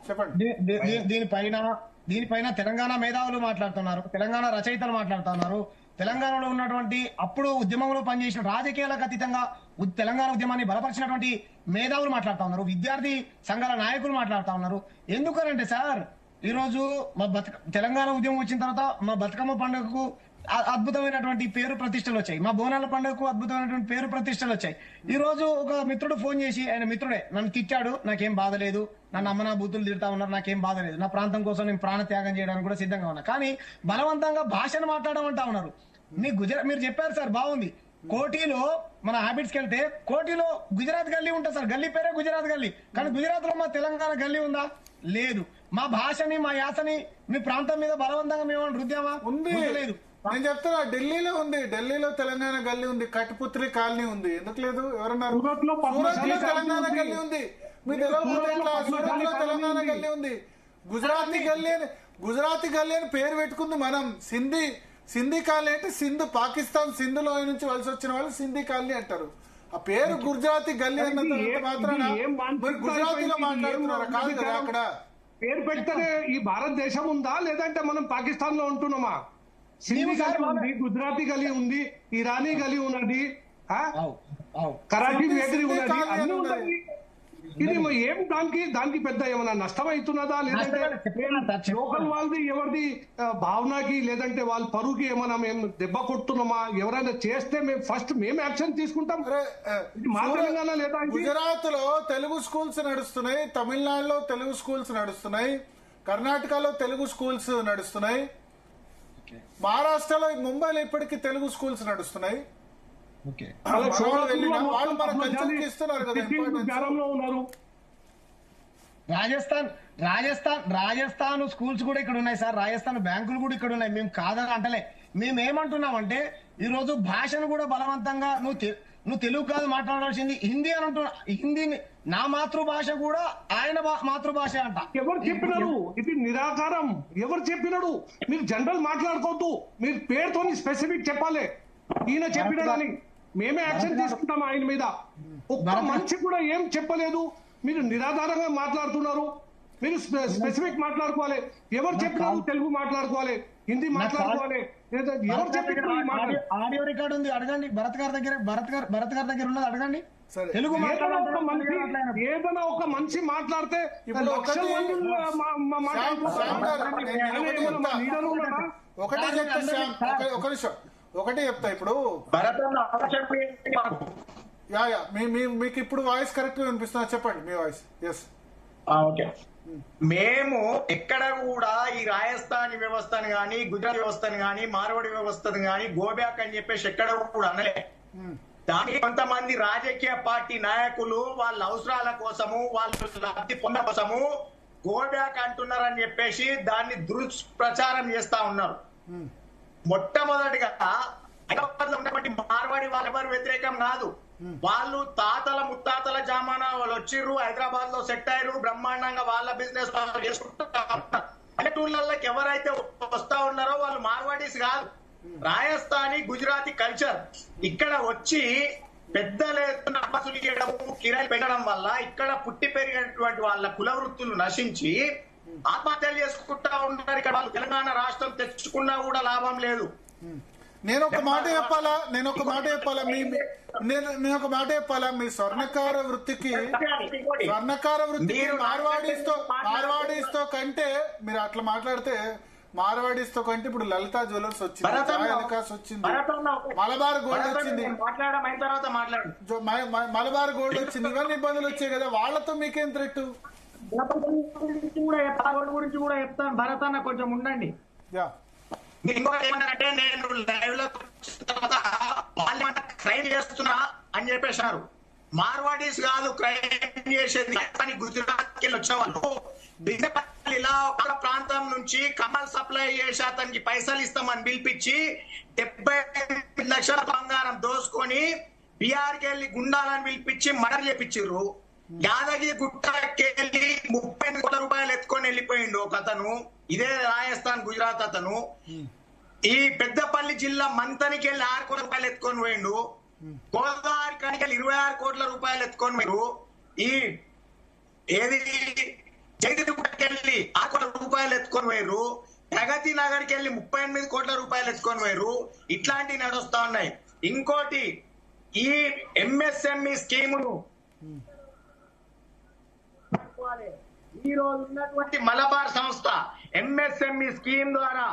చెప్పండి. దీనిపైన తెలంగాణ మేధావులు మాట్లాడుతున్నారు, తెలంగాణ రచయితలు మాట్లాడుతున్నారు, తెలంగాణలో ఉన్నటువంటి అప్పుడు ఉద్యమంలో పనిచేసిన రాజకీయాలకు అతీతంగా తెలంగాణ ఉద్యమాన్ని బలపరిచినటువంటి మేధావులు మాట్లాడుతా ఉన్నారు, విద్యార్థి సంఘాల నాయకులు మాట్లాడుతా ఉన్నారు. ఎందుకనంటే సార్, ఈ రోజు మా తెలంగాణ ఉద్యమం వచ్చిన తర్వాత మా బతుకమ్మ పండుగకు అద్భుతమైనటువంటి పేరు ప్రతిష్టలు వచ్చాయి, మా బోనాల పండుగకు అద్భుతమైనటువంటి పేరు ప్రతిష్టలు వచ్చాయి. ఈ రోజు ఒక మిత్రుడు ఫోన్ చేసి, ఆయన మిత్రుడే నన్ను తిట్టాడు, నాకేం బాధ లేదు, నన్ను అమ్మనా బూతులు తిడతా ఉన్నారు, నాకేం బాధ లేదు, నా ప్రాంతం కోసం నేను ప్రాణ త్యాగం చేయడానికి కూడా సిద్ధంగా ఉన్నా. కానీ బలవంతంగా భాషను మాట్లాడమంటా ఉన్నారు. మీరు చెప్పారు సార్, బాగుంది. కోటిలో మన హ్యాబిట్స్కి వెళ్తే కోటిలో గుజరాత్ గల్లీ ఉంటుంది సార్, గల్లీ పేరే గుజరాత్ గల్లీ. కానీ గుజరాత్ లో మా తెలంగాణ గల్లీ ఉందా? లేదు. మా భాషని మా యాసని మీ ప్రాంతం మీద బలవంతంగా మేము రుద్దామా? ఉంది. లేదు. నేను చెప్తున్నా, ఢిల్లీలో ఉంది, ఢిల్లీలో తెలంగాణ గల్లీ ఉంది, కట్పుత్రి కాలనీ ఉంది. ఎందుకు లేదు? ఎవరన్నారు? సూరత్ లో తెలంగాణ గల్లీ ఉంది. మీ సూరత్ లో తెలంగాణ గల్లీ ఉంది. గుజరాతీ గల్లీ అని పేరు పెట్టుకుంది మనం. సింధీ కాలనీ అంటే సింధు, పాకిస్తాన్ సింధులో నుంచి వలస వచ్చిన వాళ్ళు సింధీ కాలనీ అంటారు. ఆ పేరు గుజరాతీ గల్లీ అన్నంత మాత్రాన మీరు గుజరాతీలో మాట్లాడుతున్నారు కాదు కదా. అక్కడ పేరు పెడితేనే ఈ భారతదేశం ఉందా, లేదంటే మనం పాకిస్తాన్ లో ఉంటున్నామా? సింధీ గలీ ఉంది, గుజరాతీ గలీ ఉంది, ఇరానీ గలీ ఉన్నది, కరాచీ బేకరీ ఉన్నది, అన్ని ఉన్నాయి. ఇది ఏం దానికి పెద్ద ఏమన్నా నష్టం అవుతున్నదా, లేదంటే లోకల్ వాళ్ళది ఎవరిది భావనకి లేదంటే వాళ్ళ పరువుకి ఏమన్నా మేము దెబ్బ కొడుతున్నామా? ఎవరైనా చేస్తే మేము ఫస్ట్ మేము యాక్షన్ తీసుకుంటాం. మా తెలంగాణ లేదా? గుజరాత్ లో తెలుగు స్కూల్స్ నడుస్తున్నాయి, తమిళనాడులో తెలుగు స్కూల్స్ నడుస్తున్నాయి, కర్ణాటకలో తెలుగు స్కూల్స్ నడుస్తున్నాయి, మహారాష్ట్రలో ముంబైలో ఇప్పటికీ తెలుగు స్కూల్స్ నడుస్తున్నాయి. వాళ్ళు మన కల్చర్కి ఇస్తున్నారు కదా ఇంపార్టెన్స్. రాజస్థాన్ స్కూల్స్ కూడా ఇక్కడ ఉన్నాయి సార్, రాజస్థాన్ బ్యాంకులు కూడా ఇక్కడ ఉన్నాయి. మేము కాదని అంటలే. మేమేమంటున్నామంటే ఈ రోజు భాషను కూడా బలవంతంగా నువ్వు తెలుగు కాదు మాట్లాడాల్సింది హిందీ అని అంటున్నా. హిందీని నా మాతృభాష కూడా ఆయన మాతృభాష అంట. ఎవరు చెప్పినారు? ఇది నిరాకారం. ఎవరు చెప్పినాడు? మీరు జనరల్ మాట్లాడుకోవద్దు, మీరు పేరుతో స్పెసిఫిక్ చెప్పాలి. ఈయన చెప్పినాడని మేమే యాక్షన్ తీసుకుంటాం ఆయన మీద. ఒక్క మనిషి కూడా ఏం చెప్పలేదు. మీరు నిరాధారంగా మాట్లాడుతున్నారు. మీరు స్పెసిఫిక్ మాట్లాడుకోవాలి. ఎవరు చెప్పినారు? తెలుగు మాట్లాడుకోవాలి, హిందీ మాట్లాడుకోవాలి. ఎవరు చెప్పినారు? ఆడియో రికార్డు ఉంది, అడగండి. భరత్ గారి దగ్గర ఉన్నది అడగండి. తెలుగు ఏదైనా ఒక మనిషి మాట్లాడితే ఒకటి చెప్తా. ఇప్పుడు మీకు ఇప్పుడు వాయిస్ కరెక్ట్ గా వినిపిస్తున్నా? చెప్పండి మీ వాయిస్. Yes, okay. మేము ఎక్కడ కూడా ఈ రాజస్థాన్ వ్యవస్థను గాని, గుజరాత్ వ్యవస్థను గాని, మార్వాడి వ్యవస్థను గాని గోబ్యాక్ అని చెప్పేసి ఎక్కడ కూడా అనలే. దానికి కొంతమంది రాజకీయ పార్టీ నాయకులు వాళ్ళ అవసరాల కోసము, వాళ్ళ లబ్ధి పొందడం కోసము గోబ్యాక్ అంటున్నారని చెప్పేసి దాన్ని దుష్ప్రచారం చేస్తా ఉన్నారు. మొట్టమొదటిగా హైదరాబాద్ లో ఉన్నటువంటి మార్వాడి వాళ్ళెవరు వ్యతిరేకం కాదు. వాళ్ళు తాతల ముత్తాతల జామానా వాళ్ళు వచ్చిర్రు, హైదరాబాద్ లో సెట్ అయ్యారు, బ్రహ్మాండంగా వాళ్ళ బిజినెస్ చేసుకుంటారు. పల్లెటూళ్ళకి ఎవరైతే వస్తా ఉన్నారో వాళ్ళు మార్వాడీస్ కాదు. రాజస్థానీ గుజరాతీ కల్చర్ ఇక్కడ వచ్చి పెద్దలు అప్పసులు చేయడం, కిరాయిలు పెట్టడం వల్ల ఇక్కడ పుట్టి పెరిగినటువంటి వాళ్ళ కుల వృత్తులు నశించి ఆత్మహత్యలు చేసుకుంటా ఉన్నారు. ఇక్కడ వాళ్ళు తెలంగాణ రాష్ట్రం తెచ్చుకున్నా కూడా లాభం లేదు. నేను ఒక మాట చెప్పాలా? మీ స్వర్ణకార వృత్తికి మార్వాడీస్తో కంటే మీరు అట్లా మాట్లాడితే మార్వాడీస్తో కంటే ఇప్పుడు లలితా జ్యువెలర్స్ వచ్చింది, వచ్చింది, మలబార్ గోల్డ్ వచ్చింది, మలబార్ గోల్డ్ వచ్చింది. ఇవన్నీ ఇబ్బందులు వచ్చాయి కదా. వాళ్ళతో మీకేం థ్రెట్? గురించి కూడా చెప్తాను. భరత్ అన్న కొంచెం ఉండండి. ఇంకొకటి ఏమన్నారంటే నేను లైవ్ లో క్రైమ్ చేస్తున్నా అని చెప్పేశారు. మార్వాడీస్ కాదు క్రైమ్ చేసేది, కానీ గుజరాత్ కి వచ్చిన వాళ్ళు బిజినెస్ ఒక ప్రాంతం నుంచి కమల్ సప్లై చేసి అతనికి పైసలు ఇస్తామని పిలిపించి 70 లక్షల బంగారం దోసుకొని బీహార్కి వెళ్ళి గుండాలని పిలిపించి మర్డర్ చేపించారు. యాదగిరి గుట్టకెళ్ళి 30 కోట్ల రూపాయలు ఎత్తుకొని వెళ్ళిపోయిండు ఒక అతను. ఇదే రాజస్థాన్ గుజరాత్ అతను. ఈ పెద్దపల్లి జిల్లా మంతనికి వెళ్ళి 6 కోట్ల రూపాయలు ఎత్తుకొని పోయిండు. గోదావరి కనికి వెళ్ళి 26 కోట్ల రూపాయలు ఎత్తుకొని పోయారు. ఈ ఏది జగతికి వెళ్ళి 6 కోట్ల రూపాయలు ఎత్తుకొని పోయారు, ప్రగతి నగర్కి వెళ్ళి 38 కోట్ల రూపాయలు ఎత్తుకొని పోయారు. ఇట్లాంటివి నడుస్తా ఉన్నాయి. ఇంకోటి, ఈ ఎంఎస్ఎంఈ స్కీమును ఈ రోజు ఉన్నటువంటి మలబార్ సంస్థ ఎంఎస్ఎంఈ స్కీమ్ ద్వారా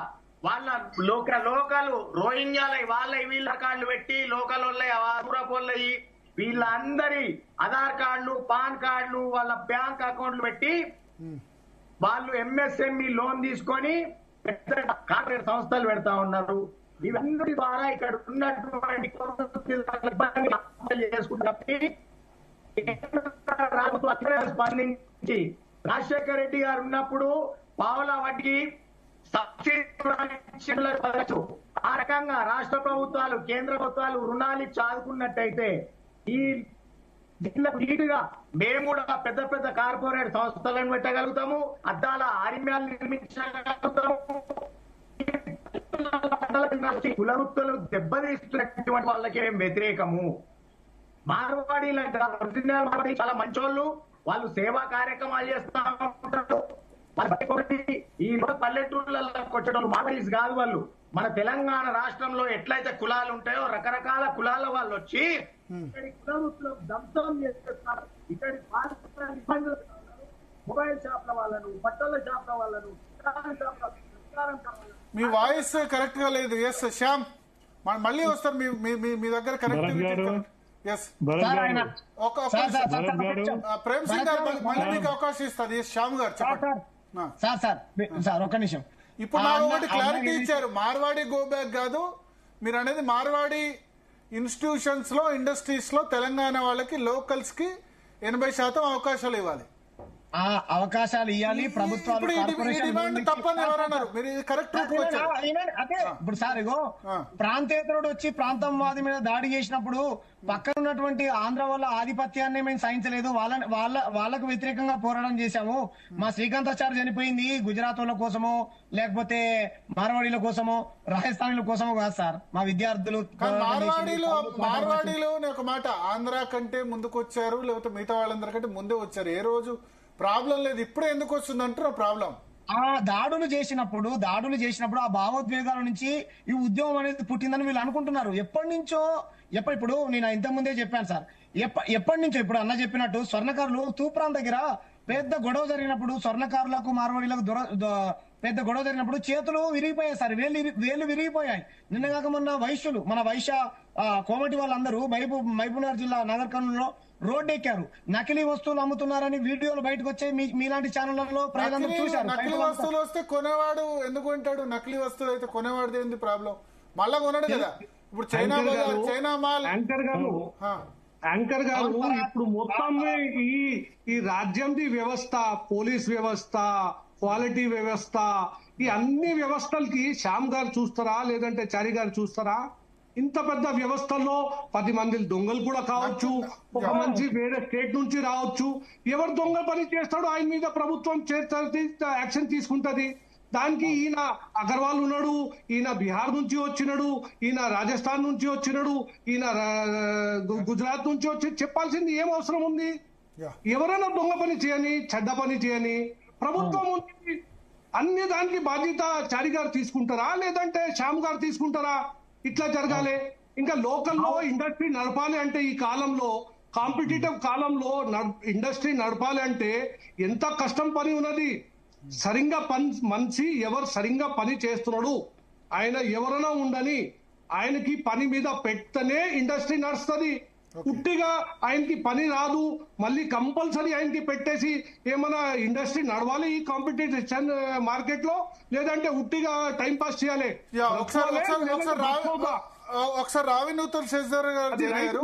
వాళ్ళ లోకల్ రోహింగ్యాలై వాళ్ళ వీళ్ళ కార్డులు పెట్టి లోకల్ వాళ్ళయి దూరపోళ్ళయి వీళ్ళందరి ఆధార్ కార్డులు, పాన్ కార్డులు, వాళ్ళ బ్యాంక్ అకౌంట్లు పెట్టి వాళ్ళు ఎంఎస్ఎంఈ లోన్ తీసుకొని కార్పొరేట్ సంస్థలు పెడతా ఉన్నారు. ఇవన్నీ ద్వారా ఇక్కడ ఉన్నటువంటి స్పందించి రాజశేఖర రెడ్డి గారు ఉన్నప్పుడు పావుల వడ్డీకి సబ్సిడీ ఆ రకంగా రాష్ట్ర ప్రభుత్వాలు, కేంద్ర ప్రభుత్వాలు రుణాలు ఆదుకున్నట్టయితే ఈ నీటిగా మేము కూడా పెద్ద పెద్ద కార్పొరేట్ సంస్థలను పెట్టగలుగుతాము, అద్దాల ఆర్మ్యాలు నిర్మించగలుగుతాము. కులవృత్తులు దెబ్బతీస్తున్నటువంటి వాళ్ళకి మేము వ్యతిరేకము. మార్వాడీలు అంటే ఒరిజినల్ చాలా మంచోళ్ళు, వాళ్ళు సేవా కార్యక్రమాలు చేస్తా ఉంటారు. ఈ పల్లెటూళ్ళలో వచ్చేటోళ్ళు మార్వాడీస్ కాదు. వాళ్ళు మన తెలంగాణ రాష్ట్రంలో ఎట్లయితే కులాలు ఉంటాయో రకరకాల కులాల వాళ్ళు వచ్చి ఇక్కడి కులవృత్తులు ధ్వంసం చేస్తారు. ఇక్కడి మొబైల్ షాప్ల వాళ్ళను, బట్టల షాప్ల వాళ్ళను, మీ వాయిస్ కరెక్ట్ గా లేదు. ఎస్ శ్యామ్ మళ్ళీ వస్తారు మీ దగ్గర కరెక్ట్. ఎస్ ప్రేమ్ సింగ్ గారు మళ్ళీ మీకు అవకాశం ఇస్తారు. ఎస్ శ్యామ్ గారు చెప్పండి. సార్ ఒక్క నిమిషం. ఇప్పుడు నాకు ఒకటి క్లారిటీ ఇచ్చారు, మార్వాడి గో బ్యాక్ కాదు మీరు అనేది. మార్వాడి ఇన్స్టిట్యూషన్స్ లో, ఇండస్ట్రీస్ లో తెలంగాణ వాళ్ళకి, లోకల్స్ కి 80% అవకాశాలు ఇవ్వాలి. ఆ అవకాశాలు ఇవ్వాలి ప్రభుత్వాలు. తప్పని ఎవరన్నారు? మీరు కరెక్ట్. అదే ఇప్పుడు సార్ ఇగో ప్రాంతేతరుడు వచ్చి ప్రాంతంవాది మీద దాడి చేసినప్పుడు పక్కన ఉన్నటువంటి ఆంధ్ర వాళ్ళ ఆధిపత్యాన్ని మేము సహించలేదు, వాళ్ళకు వ్యతిరేకంగా పోరాటం చేశాము. మా శ్రీకాంతాచారి చనిపోయింది గుజరాత్ వాళ్ళ కోసమో లేకపోతే మార్వాడీల కోసమో రాజస్థానీల కోసమో కాదు సార్. మా విద్యార్థులు మార్వాడీలో ఒక మాట, ఆంధ్ర కంటే ముందుకు వచ్చారు, లేకపోతే మిగతా వాళ్ళందరికంటే ముందే వచ్చారు. ఏ రోజు ప్రాబ్లం లేదు. ఇప్పుడే ఎందుకు వస్తుంది అంటారు ప్రాబ్లం. ఆ దాడులు చేసినప్పుడు ఆ భావోద్వేగాల నుంచి ఈ ఉద్యమం అనేది పుట్టిందని వీళ్ళు అనుకుంటున్నారు. ఎప్పటి నుంచో ఇప్పుడు నేను ఇంత ముందే చెప్పాను సార్, ఎప్పటి నుంచో ఇప్పుడు అన్న చెప్పినట్టు స్వర్ణకారులు తూప్రాన్ దగ్గర పెద్ద గొడవ జరిగినప్పుడు, స్వర్ణకారులకు మార్వాడీలకు పెద్ద గొడవ జరిగినప్పుడు చేతులు విరిగిపోయాయి సార్, వేళ్ళు విరిగిపోయాయి. నిన్నగాక మొన్న వైశ్యులు, మన వైశ్య కోమటి వాళ్ళందరూ మహబూబ్నగర్ జిల్లా నగర్ కర్నూలులో రోడ్డు ఎక్కారు. నకిలీ వస్తువులు అమ్ముతున్నారని వీడియోలు బయటకు వచ్చాయి. మీలాంటి ఛానళ్లలో ప్రజలందరూ చూశారు. నకిలీ వస్తువులు వస్తే కొనేవాడు ఎందుకు కొంటాడు? నకిలీ వస్తువులు అయితే కొనేవాడిది ఏంది ప్రాబ్లం? మళ్ళా కొనడు కదా. ఇప్పుడు చైనా మాల్. యాంకర్ గారు ఇప్పుడు మొత్తం ఈ రాజ్యంది వ్యవస్థ, పోలీస్ వ్యవస్థ, క్వాలిటీ వ్యవస్థ, ఈ అన్ని వ్యవస్థలకి శ్యామ్ గారు చూస్తారా లేదంటే చారి గారు చూస్తారా? ఇంత పెద్ద వ్యవస్థల్లో 10 మంది దొంగలు కూడా కావచ్చు, ఒక మనిషి వేరే స్టేట్ నుంచి రావచ్చు. ఎవరు దొంగ పని చేస్తాడో ఆయన మీద ప్రభుత్వం యాక్షన్ తీసుకుంటది. దానికి ఈయన అగర్వాల్ ఉన్నాడు, ఈయన బీహార్ నుంచి వచ్చినాడు, ఈయన రాజస్థాన్ నుంచి వచ్చినాడు, ఈయన గుజరాత్ నుంచి వచ్చి చెప్పాల్సింది ఏం అవసరం ఉంది? ఎవరైనా దొంగ పని చేయని, చెడ్డ పని చేయని ప్రభుత్వం ఉంది. అన్ని దానికి బాధ్యత చారి గారు తీసుకుంటారా లేదంటే శ్యామ్ గారు తీసుకుంటారా? ఇట్లా జరగాలి. ఇంకా లోకల్లో ఇండస్ట్రీ నడపాలి అంటే ఈ కాలంలో, కాంపిటేటివ్ కాలంలో ఇండస్ట్రీ నడపాలి అంటే ఎంత కష్టం పని ఉన్నది. సరిగ్గా మనిషి ఎవరు సరిగ్గా పని చేస్తున్నాడు, ఆయన ఎవరైనా ఉండని ఆయనకి పని మీద పెడితేనే ఇండస్ట్రీ నడుస్తుంది. పుట్టిగా ఆయనకి పని రాదు, మళ్ళీ కంపల్సరీ ఆయనకి పెట్టేసి ఏమైనా ఇండస్ట్రీ నడవాలి ఈ కాంపిటీషన్ మార్కెట్ లో, లేదంటే ఉట్టిగా టైం పాస్ చేయాలి. ఒకసారి రావి నూతన్ శశిధర్ గారు